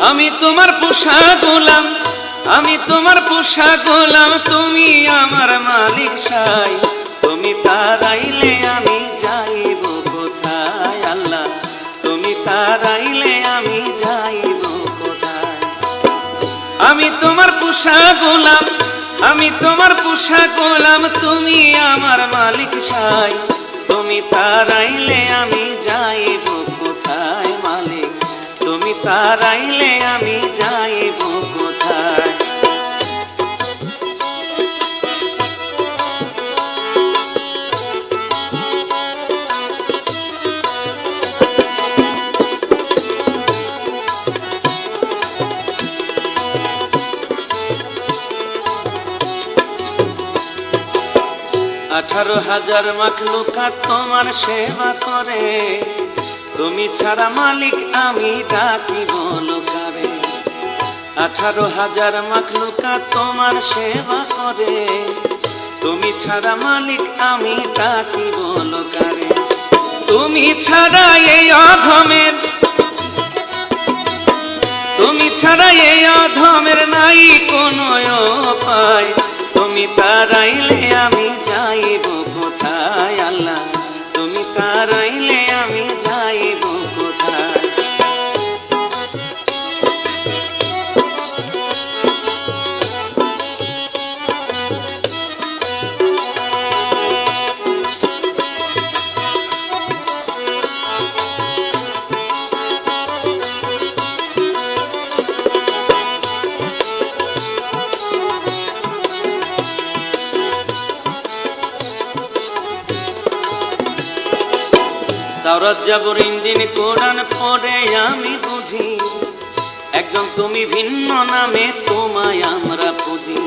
আমি তোমার পোষা গোলাম, আমি তোমার পোষা গোলাম, তুমি আমার মালিক সাই। তুমি তারাইলে আমি যাইব কোথায় আল্লাহ, তুমি তারাইলে আমি যাইব কোথায়। আমি তোমার পোষা গোলাম, আমি তোমার পোষা গোলাম, তুমি আমার মালিক সাই। তুমি তারাইলে আমি যাইব কোথায় মালিক, তুমি তারাইলে আমি যাইব কোথায়। 18,000 মাখলুকাত তোমার সেবা করে, তুমি ছাড়া মালিক আমি ডাকি বলো কারে। 18,000 মাখলুকাত তোমার সেবা করে, তুমি ছাড়া মালিক আমি ডাকি বলো কারে। তুমি ছাড়া এই অধমের, তুমি ছাড়া এই অধমের নাই কোনো উপায়। তুমি তারাইলে আমি যাইব কোথায় আল্লাহ, তুমি তারাইলে আমি যাইব কোথায়। তাওরাত জাবর ইনজিল কোরআন পড়ে আমি বুঝি, একজন তুমি ভিন্ন নামে তোমায় আমরা পুজি।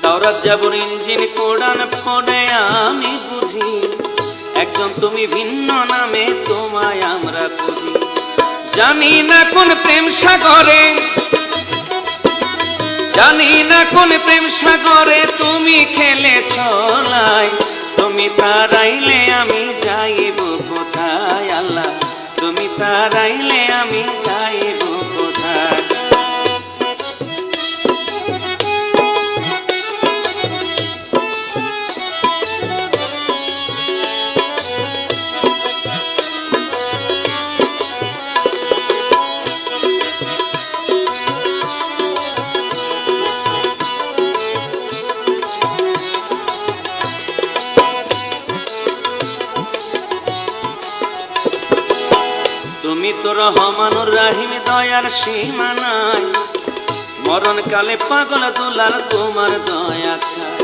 তাওরাত জাবর ইনজিল কোরআন পড়ে আমি বুঝি, একজন তুমি ভিন্ন নামে তোমায় আমরা পুজি। জানি না কোন প্রেম সাগরে, জানি না কোন প্রেম সাগরে তুমি খেলেছ লাই। তুমি তারাইলে আমি যাইব কোথায় আল্লাহ, তুমি তারাইলে আমি যাইব কোথায়। তুমি তো রহমানুর রাহিম দয়ার সীমা নাই, মরণকালে পাগল দুলাল তোমার দয়া চাই।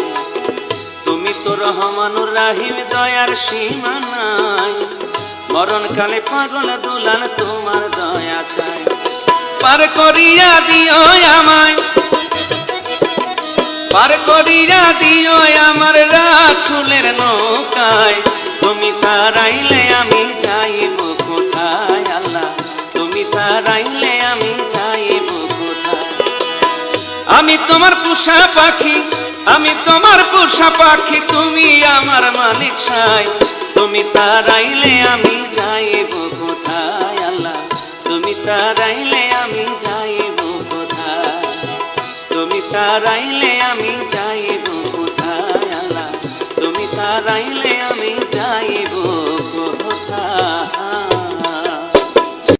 তুমি তো রহমানুর রাহিম দয়ার সীমা নাই, মরণকালে পাগল দুলাল তোমার দয়া চাই। পার করিয়া দিও আমায়, পার করিয়া দিও আমার রাসূলের নৌকায়। তুমি তারাইলে আমি যাইব কোথায় আল্লাহ, তুমি তারাইলে আমি যাইব কোথায়। আমি তোমার পোষা পাখি, আমি তোমার পোষা পাখি, তুমি আমার মালিক সাই। তুমি তারাইলে আমি যাইব কোথায় আল্লাহ, তুমি তারাইলে আমি যাইব কোথায়, তুমি তারাইলে আমি যাইব কোথায় আল্লাহ, তুমি তারাইলে